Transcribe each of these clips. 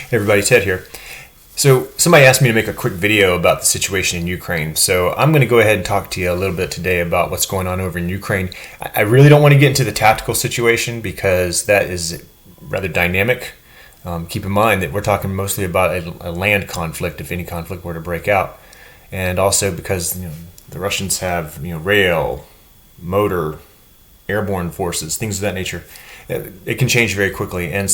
Hey everybody, Ted here. So somebody asked me to make a quick video about the situation in Ukraine. So I'm going to go ahead and talk to you a little bit today about what's going on over in Ukraine. I really don't want to get into the tactical situation because that is rather dynamic. Keep in mind that we're talking mostly about a land conflict if any conflict were to break out. And also because the Russians have rail, motor, airborne forces, things of that nature. It can change very quickly, and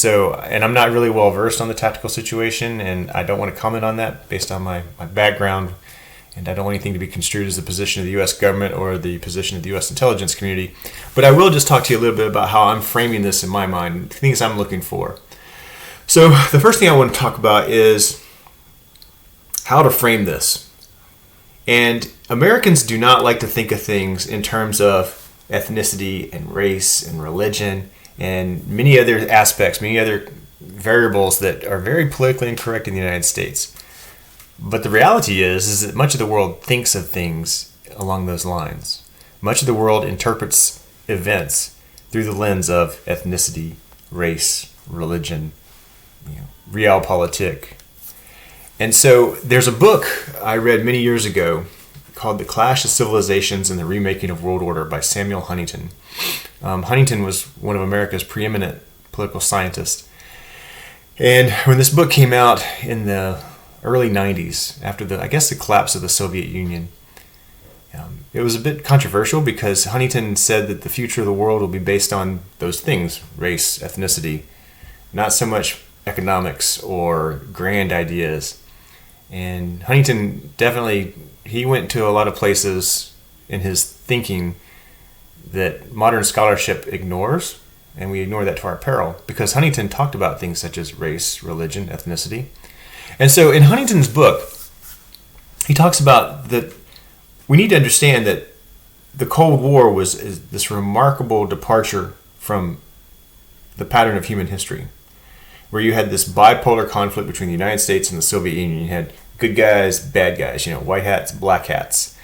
I'm not really well versed on the tactical situation, and I don't want to comment on that based on my background, and I don't want anything to be construed as the position of the U.S. government or the position of the U.S. intelligence community. But I will just talk to you a little bit about how I'm framing this in my mind, things I'm looking for. So the first thing I want to talk about is how to frame this. And Americans do not like to think of things in terms of ethnicity and race and religion and many other aspects, many other variables that are very politically incorrect in the United States. But the reality is that much of the world thinks of things along those lines. Much of the world interprets events through the lens of ethnicity, race, religion, realpolitik. And so there's a book I read many years ago called The Clash of Civilizations and the Remaking of World Order by Samuel Huntington. Huntington was one of America's preeminent political scientists. And when this book came out in the early 90s, after the collapse of the Soviet Union, it was a bit controversial because Huntington said that the future of the world will be based on those things, race, ethnicity, not so much economics or grand ideas. And Huntington he went to a lot of places in his thinking that modern scholarship ignores, and we ignore that to our peril, because Huntington talked about things such as race, religion, ethnicity. And so in Huntington's book, he talks about that we need to understand that the Cold War is this remarkable departure from the pattern of human history, where you had this bipolar conflict between the United States and the Soviet Union. You had good guys, bad guys, white hats, black hats.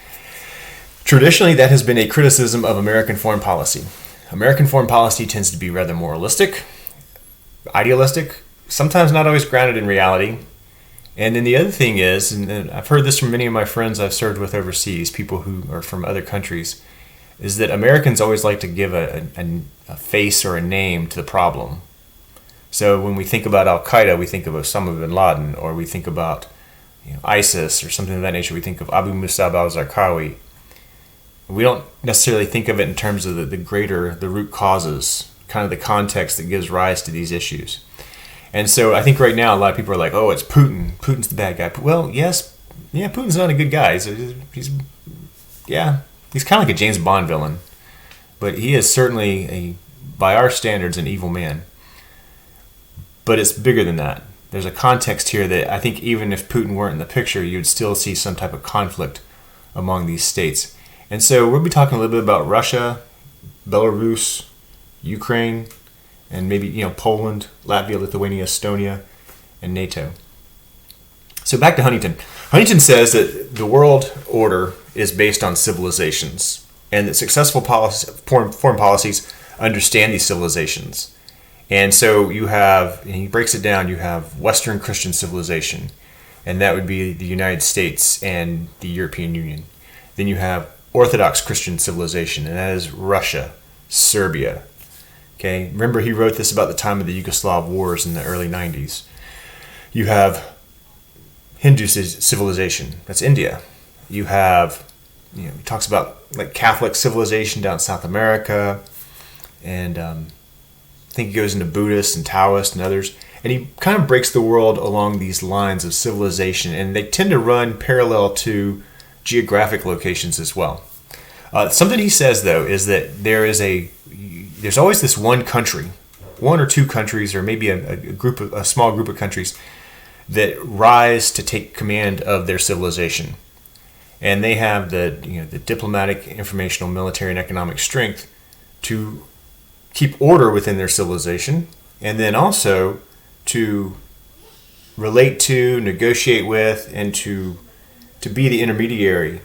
Traditionally, that has been a criticism of American foreign policy. American foreign policy tends to be rather moralistic, idealistic, sometimes not always grounded in reality. And then the other thing is, and I've heard this from many of my friends I've served with overseas, people who are from other countries, is that Americans always like to give a face or a name to the problem. So when we think about Al-Qaeda, we think of Osama bin Laden, or we think about ISIS or something of that nature. We think of Abu Musab al-Zarqawi. We don't necessarily think of it in terms of the root causes, kind of the context that gives rise to these issues. And so I think right now a lot of people are like, oh, it's Putin. Putin's the bad guy. Well, yes, Putin's not a good guy. He's kind of like a James Bond villain. But he is certainly, by our standards, an evil man. But it's bigger than that. There's a context here that I think even if Putin weren't in the picture, you'd still see some type of conflict among these states. And so we'll be talking a little bit about Russia, Belarus, Ukraine, and maybe Poland, Latvia, Lithuania, Estonia, and NATO. So back to Huntington. Huntington says that the world order is based on civilizations, and that successful foreign policies understand these civilizations. And so he breaks it down, you have Western Christian civilization, and that would be the United States and the European Union. Then you have Orthodox Christian civilization, and that is Russia, Serbia. Okay, remember he wrote this about the time of the Yugoslav wars in the early 90s. You have Hindu civilization, that's India. You have, he talks about like Catholic civilization down in South America, and I think he goes into Buddhist and Taoist and others, and he kind of breaks the world along these lines of civilization, and they tend to run parallel to geographic locations as well. Something he says, though, is that there's always this one country, one or two countries, or maybe a small group of countries that rise to take command of their civilization, and they have the diplomatic, informational, military, and economic strength to keep order within their civilization, and then also to relate to, negotiate with, and to be the intermediary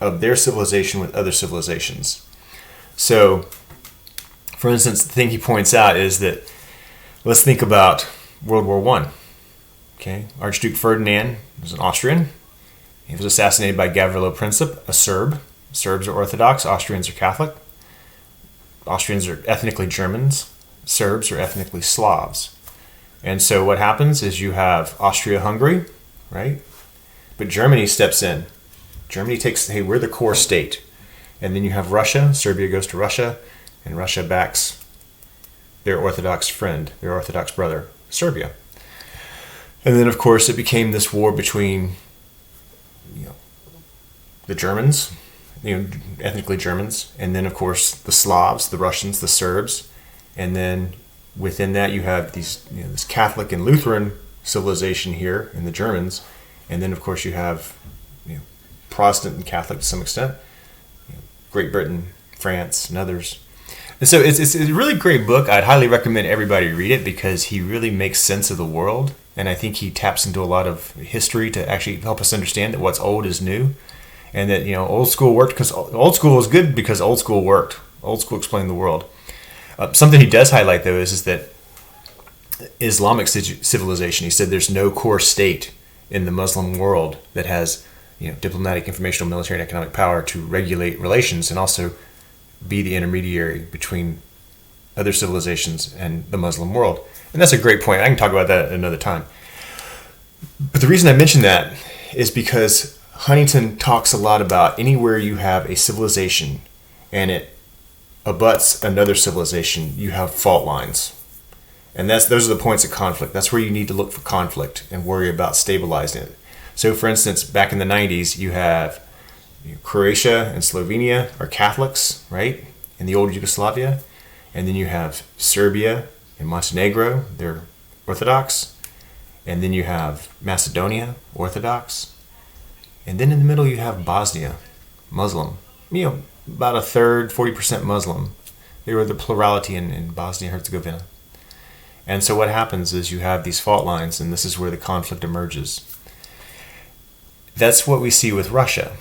of their civilization with other civilizations. So, for instance, the thing he points out is that let's think about World War I. Okay, Archduke Ferdinand was an Austrian. He was assassinated by Gavrilo Princip, a Serb. Serbs are Orthodox, Austrians are Catholic. Austrians are ethnically Germans. Serbs are ethnically Slavs. And so what happens is you have Austria-Hungary, right? But Germany steps in. Germany takes, hey, we're the core state. And then you have Russia. Serbia goes to Russia, and Russia backs their Orthodox friend, their Orthodox brother, Serbia. And then, of course, it became this war between, the Germans, ethnically Germans, and then, of course, the Slavs, the Russians, the Serbs, and then within that you have these, this Catholic and Lutheran civilization here in the Germans, and then, of course, you have Protestant and Catholic to some extent, Great Britain, France, and others. And so it's a really great book. I'd highly recommend everybody read it because he really makes sense of the world, and I think he taps into a lot of history to actually help us understand that what's old is new. And that, old school worked because old school is good because old school worked. Old school explained the world. Something he does highlight, though, is that Islamic civilization, he said there's no core state in the Muslim world that has diplomatic, informational, military, and economic power to regulate relations and also be the intermediary between other civilizations and the Muslim world. And that's a great point. I can talk about that at another time. But the reason I mention that is because Huntington talks a lot about anywhere you have a civilization and it abuts another civilization, you have fault lines. And those are the points of conflict. That's where you need to look for conflict and worry about stabilizing it. So, for instance, back in the 90s, you have Croatia and Slovenia are Catholics, right, in the old Yugoslavia. And then you have Serbia and Montenegro, they're Orthodox. And then you have Macedonia, Orthodox. And then in the middle you have Bosnia, Muslim. About a third, 40% Muslim. They were the plurality in Bosnia and Herzegovina. And so what happens is you have these fault lines, and this is where the conflict emerges. That's what we see with Russia.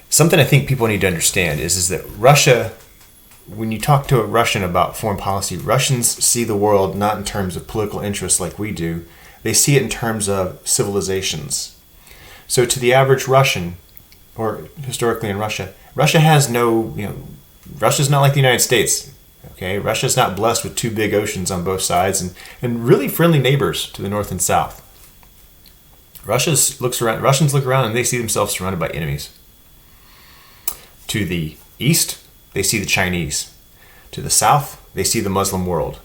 Something I think people need to understand is that Russia, when you talk to a Russian about foreign policy, Russians see the world not in terms of political interests like we do. They see it in terms of civilizations. So to the average Russian, or historically in Russia, Russia has no, Russia's not like the United States. Okay, Russia's not blessed with two big oceans on both sides and really friendly neighbors to the north and south. Russians look around and they see themselves surrounded by enemies. To the east, they see the Chinese. To the south, they see the Muslim world.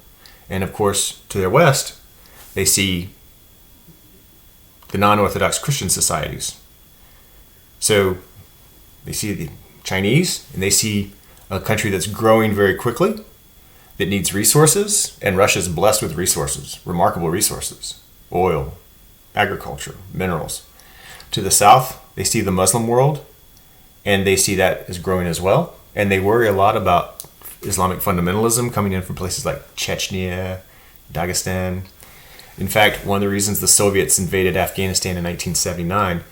And of course, to their west, they see the non-Orthodox Christian societies. So they see the Chinese, and they see a country that's growing very quickly, that needs resources, and Russia's blessed with resources, remarkable resources, oil, agriculture, minerals. To the south, they see the Muslim world, and they see that is growing as well, and they worry a lot about Islamic fundamentalism coming in from places like Chechnya, Dagestan. In fact, one of the reasons the Soviets invaded Afghanistan in 1979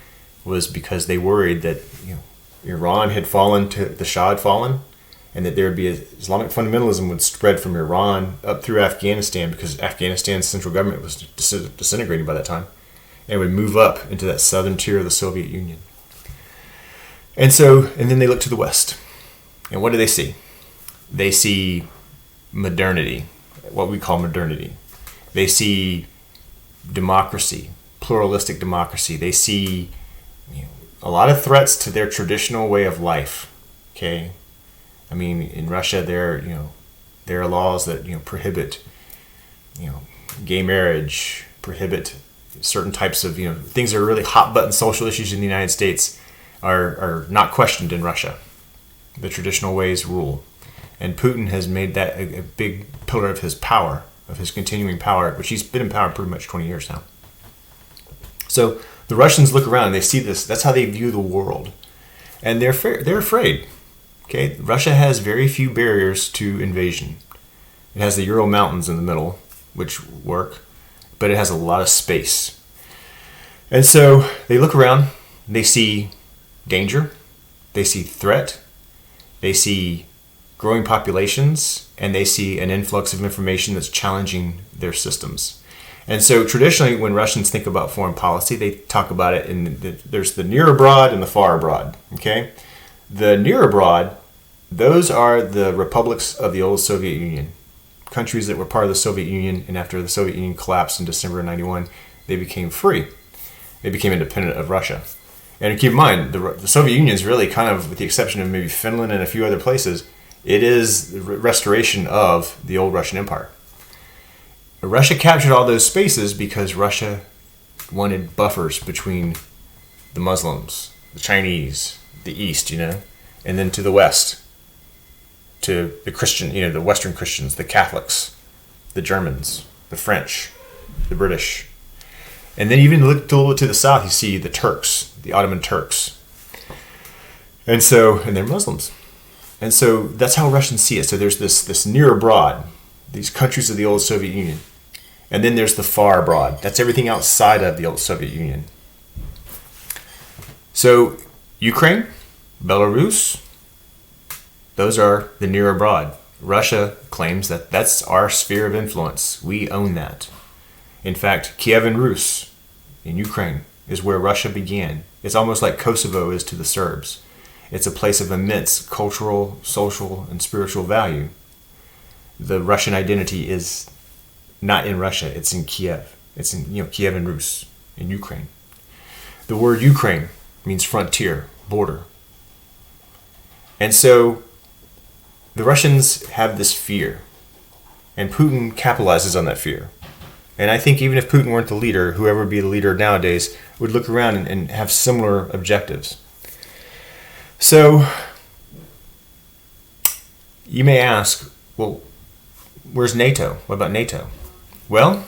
was because they worried that Iran had fallen, the Shah had fallen, and that there would be Islamic fundamentalism would spread from Iran up through Afghanistan because Afghanistan's central government was disintegrating by that time, and would move up into that southern tier of the Soviet Union. And then they look to the west, and what do they see? They see modernity, what we call modernity. They see democracy, pluralistic democracy. They see a lot of threats to their traditional way of life. Okay, I mean, in Russia, there are laws that prohibit gay marriage, prohibit certain types of things that are really hot button social issues in the United States are not questioned in Russia. The traditional ways rule, and Putin has made that a big pillar of his power, of his continuing power, which he's been in power pretty much 20 years now. So the Russians look around and they see this. That's how they view the world, and they're afraid. Okay, Russia has very few barriers to invasion. It has the Ural Mountains in the middle, which work, but it has a lot of space. And so they look around, they see danger, they see threat, they see growing populations, and they see an influx of information that's challenging their systems. And so traditionally, when Russians think about foreign policy, they talk about it there's the near abroad and the far abroad. Okay, the near abroad, those are the republics of the old Soviet Union, countries that were part of the Soviet Union, and after the Soviet Union collapsed in December of '91, they became free. They became independent of Russia. And keep in mind, the Soviet Union is really kind of, with the exception of maybe Finland and a few other places, it is the restoration of the old Russian Empire. Russia captured all those spaces because Russia wanted buffers between the Muslims, the Chinese, the East, and then to the West, to the Christian, the Western Christians, the Catholics, the Germans, the French, the British. And then even look a little bit to the south, you see the Turks, the Ottoman Turks. And they're Muslims. And so that's how Russians see it. So there's this near abroad, these countries of the old Soviet Union. And then there's the far abroad. That's everything outside of the old Soviet Union. So Ukraine, Belarus, those are the near abroad. Russia claims that that's our sphere of influence. We own that. In fact, Kiev and Rus in Ukraine is where Russia began. It's almost like Kosovo is to the Serbs. It's a place of immense cultural, social, and spiritual value. The Russian identity is not in Russia, it's in Kiev. It's in Kiev and Rus in Ukraine. The word Ukraine means frontier, border. And so the Russians have this fear, and Putin capitalizes on that fear. And I think even if Putin weren't the leader, whoever would be the leader nowadays would look around and have similar objectives. So you may ask, well, where's NATO? What about NATO? Well,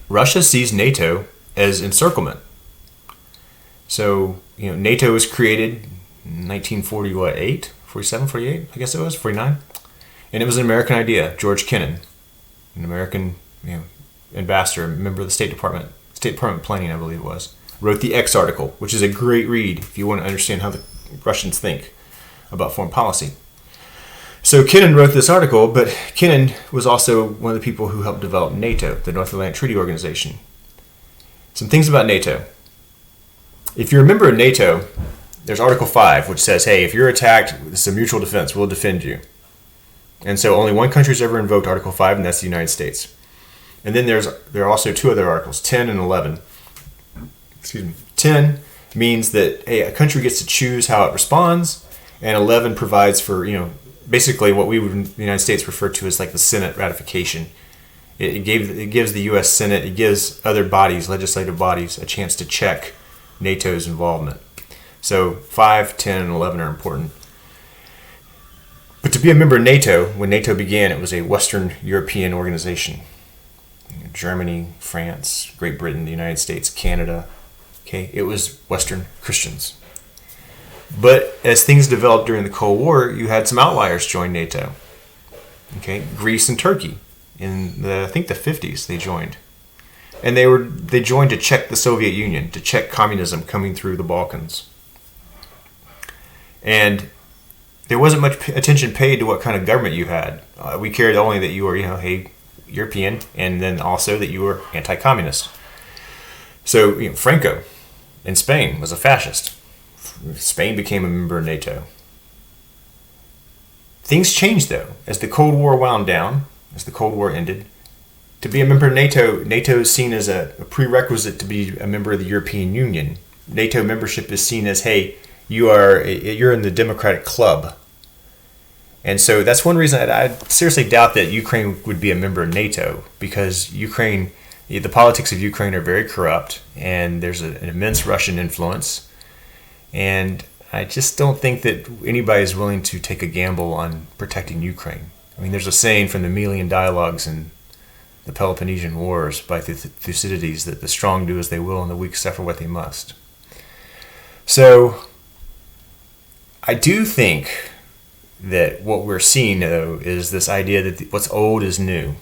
Russia sees NATO as encirclement. So, NATO was created in 1948, 47, 48, I guess it was, 49. And it was an American idea. George Kennan, an American ambassador, member of the State Department planning, I believe it was, wrote the X article, which is a great read if you want to understand how the Russians think about foreign policy. So Kennan wrote this article, but Kennan was also one of the people who helped develop NATO, the North Atlantic Treaty Organization. Some things about NATO. If you're a member of NATO, there's Article 5, which says, hey, if you're attacked, it's a mutual defense, we'll defend you. And so only one country's ever invoked Article 5, and that's the United States. And then there are also two other articles, 10 and 11. 10 means that, hey, a country gets to choose how it responds, and 11 provides for, basically what we would in the United States refer to as like the Senate ratification. It gives the U.S. Senate, it gives other bodies, legislative bodies, a chance to check NATO's involvement. So 5, 10, and 11 are important. But to be a member of NATO, when NATO began, it was a Western European organization. Germany, France, Great Britain, the United States, Canada. Okay, it was Western Christians. But as things developed during the Cold War, you had some outliers join NATO. Okay, Greece and Turkey. In I think the 50s they joined. And they joined to check the Soviet Union, to check communism coming through the Balkans. And there wasn't much attention paid to what kind of government you had. We cared only that you were, European, and then also that you were anti-communist. So, Franco in Spain was a fascist. Spain became a member of NATO. Things changed, though. As the Cold War wound down, as the Cold War ended, to be a member of NATO, NATO is seen as a prerequisite to be a member of the European Union. NATO membership is seen as, hey, you're in the democratic club. And so that's one reason I seriously doubt that Ukraine would be a member of NATO, because Ukraine, the politics of Ukraine are very corrupt, and there's an immense Russian influence. And I just don't think that anybody is willing to take a gamble on protecting Ukraine. I mean, there's a saying from the Melian dialogues in the Peloponnesian Wars by Thucydides that the strong do as they will and the weak suffer what they must. So I do think that what we're seeing, though, is this idea that what's old is new.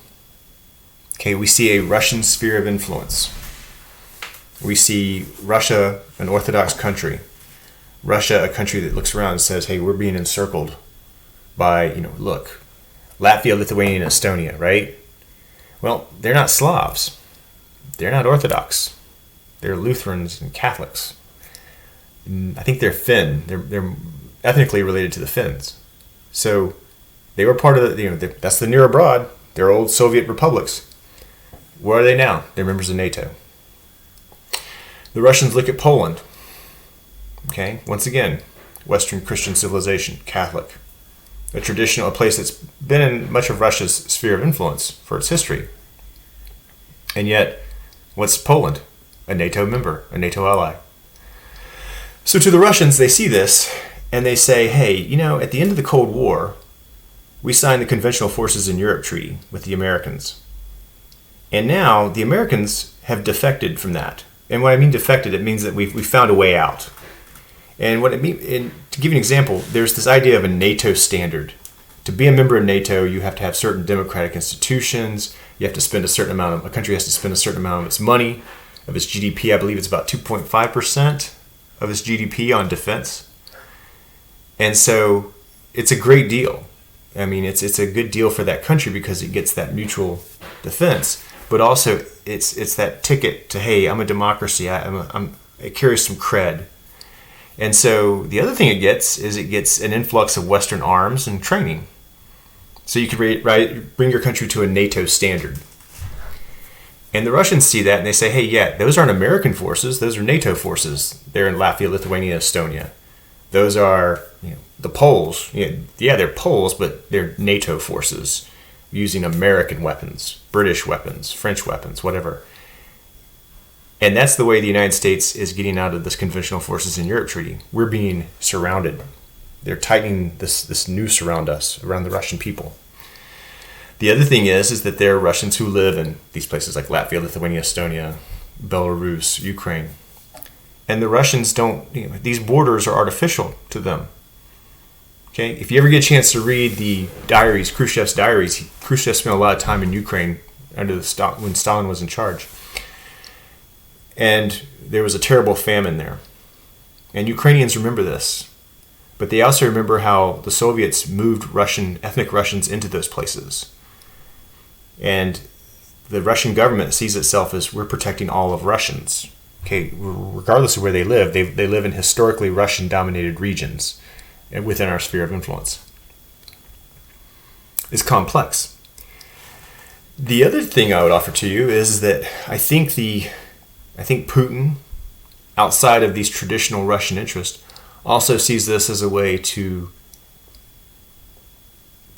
Okay, we see a Russian sphere of influence. We see Russia, an Orthodox country. Russia, a country that looks around and says, hey, we're being encircled by, look, Latvia, Lithuania, and Estonia, right? Well, they're not Slavs. They're not Orthodox. They're Lutherans and Catholics. I think they're Finn. They're ethnically related to the Finns. So they were part of that's the near abroad. They're old Soviet republics. Where are they now? They're members of NATO. The Russians look at Poland. Okay, once again, Western Christian civilization, Catholic. A place that's been in much of Russia's sphere of influence for its history. And yet, what's Poland? A NATO member, a NATO ally. So to the Russians, they see this and they say, hey, at the end of the Cold War, we signed the Conventional Forces in Europe Treaty with the Americans. And now the Americans have defected from that. And when I mean defected, it means that we found a way out. And what it means, to give you an example, there's this idea of a NATO standard. To be a member of NATO, you have to have certain democratic institutions. You have to spend a country has to spend a certain amount of its money, of its GDP. I believe it's about 2.5% of its GDP on defense. And so it's a great deal. I mean, it's a good deal for that country because it gets that mutual defense. But also, it's that ticket to, hey, I'm a democracy. It carries some cred. And so the other thing it gets an influx of Western arms and training. So you could bring your country to a NATO standard. And the Russians see that and they say, hey, yeah, those aren't American forces. Those are NATO forces. They're in Latvia, Lithuania, Estonia. Those are the Poles. Yeah, they're Poles, but they're NATO forces using American weapons, British weapons, French weapons, whatever. And that's the way the United States is getting out of this Conventional Forces in Europe Treaty. We're being surrounded. They're tightening this noose around us, around the Russian people. The other thing is that there are Russians who live in these places like Latvia, Lithuania, Estonia, Belarus, Ukraine. And the Russians these borders are artificial to them. Okay? If you ever get a chance to read the diaries, Khrushchev's diaries, Khrushchev spent a lot of time in Ukraine when Stalin was in charge. And there was a terrible famine there. And Ukrainians remember this. But they also remember how the Soviets moved ethnic Russians into those places. And the Russian government sees itself as we're protecting all of Russians. Okay, regardless of where they live in historically Russian-dominated regions within our sphere of influence. It's complex. The other thing I would offer to you is that I think Putin, outside of these traditional Russian interests, also sees this as a way to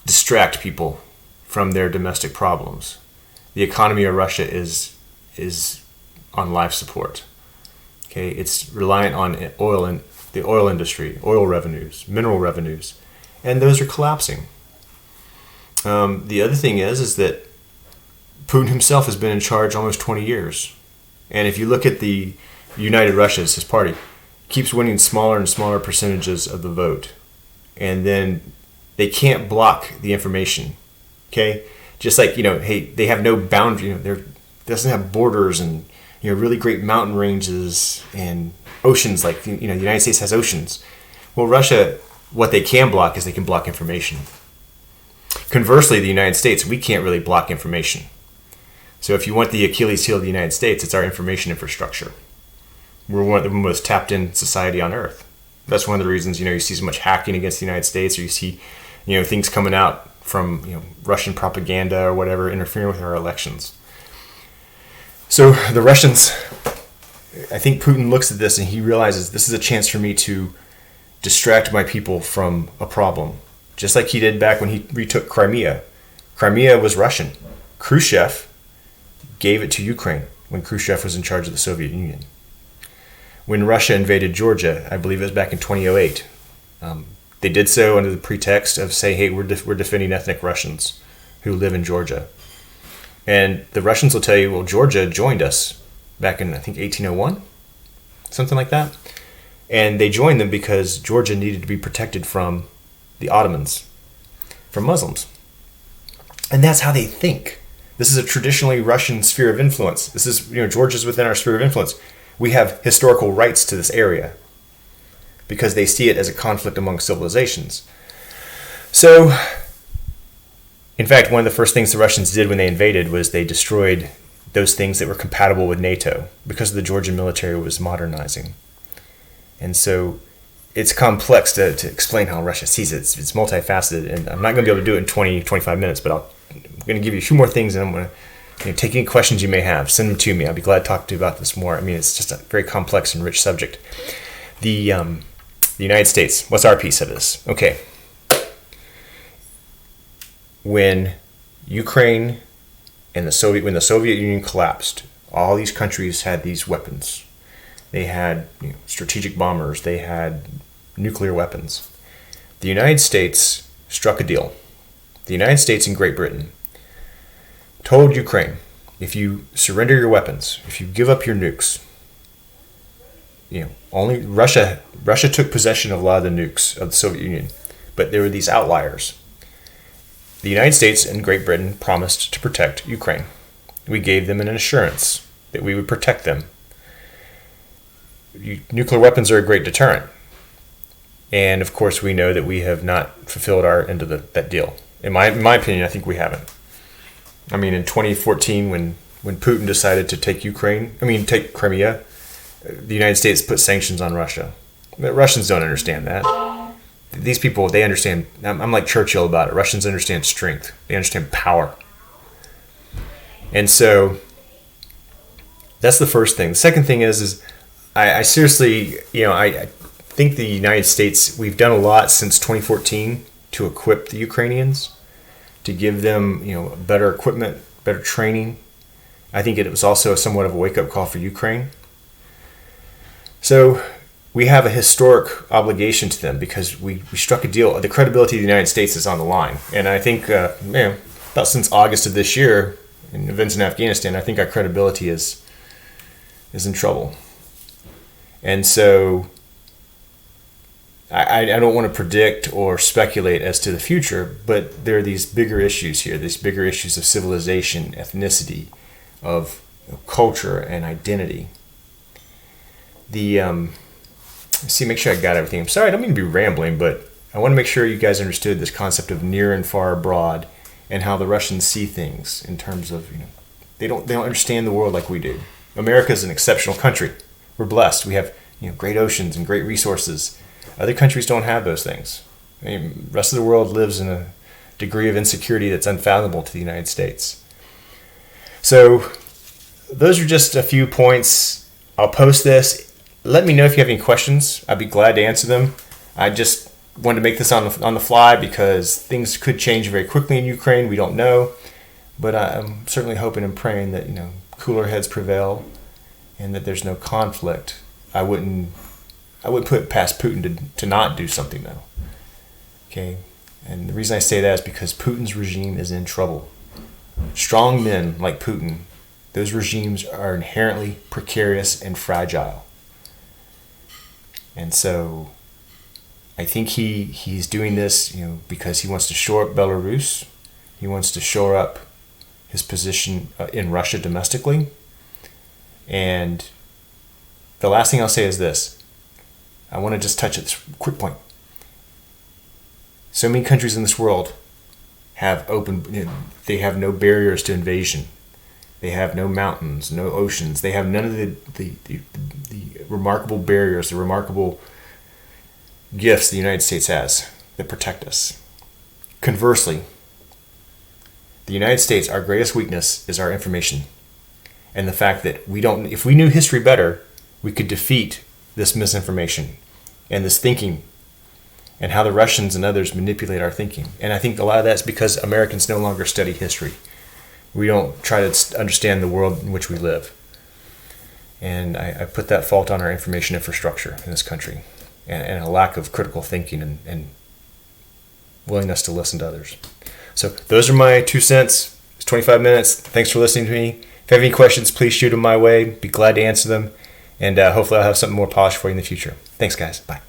distract people from their domestic problems. The economy of Russia is on life support. Okay, it's reliant on oil and the oil industry, oil revenues, mineral revenues, and those are collapsing. The other thing is that Putin himself has been in charge almost 20 years. And if you look at the United Russia, his party, keeps winning smaller and smaller percentages of the vote. And then they can't block the information. Okay? Just like, hey, they have no boundary. It doesn't have borders and, really great mountain ranges and oceans like, the United States has oceans. Well, Russia, what they can block is they can block information. Conversely, the United States, we can't really block information. So if you want the Achilles heel of the United States, it's our information infrastructure. We're one of the most tapped in society on earth. That's one of the reasons, you see so much hacking against the United States, or you see, things coming out from, Russian propaganda or whatever interfering with our elections. So the Russians, I think Putin looks at this and he realizes this is a chance for me to distract my people from a problem. Just like he did back when he retook Crimea. Crimea was Russian. Khrushchev gave it to Ukraine when Khrushchev was in charge of the Soviet Union. When Russia invaded Georgia, I believe it was back in 2008, they did so under the pretext of saying, hey, we're defending ethnic Russians who live in Georgia. And the Russians will tell you, well, Georgia joined us back in, I think, 1801, something like that. And they joined them because Georgia needed to be protected from the Ottomans, from Muslims. And that's how they think. This is a traditionally Russian sphere of influence. This is, Georgia's within our sphere of influence. We have historical rights to this area because they see it as a conflict among civilizations. So In fact, one of the first things the Russians did when they invaded was they destroyed those things that were compatible with NATO because the Georgian military was modernizing. And so it's complex to explain how Russia sees it. It's multifaceted, and I'm not going to be able to do it in 20, 25 minutes, but I'm going to give you a few more things, and I'm going to take any questions you may have. Send them to me. I'll be glad to talk to you about this more. I mean, it's just a very complex and rich subject. The United States, what's our piece of this? Okay. When Ukraine and when the Soviet Union collapsed, all these countries had these weapons. They had strategic bombers. They had nuclear weapons. The United States struck a deal. The United States and Great Britain told Ukraine, if you surrender your weapons, if you give up your nukes, only Russia took possession of a lot of the nukes of the Soviet Union, but there were these outliers. The United States and Great Britain promised to protect Ukraine. We gave them an assurance that we would protect them. Nuclear weapons are a great deterrent. And of course, we know that we have not fulfilled our end of that deal. In my opinion, I think we haven't. I mean, in 2014, when Putin decided to take Crimea, the United States put sanctions on Russia. The Russians don't understand that. These people, they understand. I'm like Churchill about it. Russians understand strength. They understand power. And so that's the first thing. The second thing is I seriously, I think the United States, we've done a lot since 2014 to equip the Ukrainians, to give them, better equipment, better training. I think it was also somewhat of a wake-up call for Ukraine. So we have a historic obligation to them because we struck a deal. The credibility of the United States is on the line. And I think, about since August of this year, in events in Afghanistan, I think our credibility is in trouble. And so I don't want to predict or speculate as to the future, but there are these bigger issues here, these bigger issues of civilization, ethnicity, of culture and identity. Make sure I got everything. I'm sorry, I don't mean to be rambling, but I want to make sure you guys understood this concept of near and far abroad and how the Russians see things in terms of, they don't understand the world like we do. America is an exceptional country. We're blessed. We have great oceans and great resources. Other countries don't have those things. The rest of the world lives in a degree of insecurity that's unfathomable to the United States. So those are just a few points. I'll post this. Let me know if you have any questions. I'd be glad to answer them. I just wanted to make this on the fly because things could change very quickly in Ukraine. We don't know. But I'm certainly hoping and praying that cooler heads prevail and that there's no conflict. I wouldn't put it past Putin to not do something, though. Okay? And the reason I say that is because Putin's regime is in trouble. Strong men like Putin, those regimes are inherently precarious and fragile. And so I think he's doing this, because he wants to shore up Belarus. He wants to shore up his position in Russia domestically. And the last thing I'll say is this. I want to just touch this quick point. So many countries in this world have they have no barriers to invasion. They have no mountains, no oceans. They have none of the remarkable barriers, the remarkable gifts the United States has that protect us. Conversely, the United States, our greatest weakness is our information. And the fact that if we knew history better, we could defeat this misinformation and this thinking and how the Russians and others manipulate our thinking. And I think a lot of that's because Americans no longer study history. We don't try to understand the world in which we live. And I put that fault on our information infrastructure in this country and a lack of critical thinking and willingness to listen to others. So those are my 2 cents. It's 25 minutes. Thanks for listening to me. If you have any questions, please shoot them my way. Be glad to answer them. And hopefully I'll have something more polished for you in the future. Thanks, guys. Bye.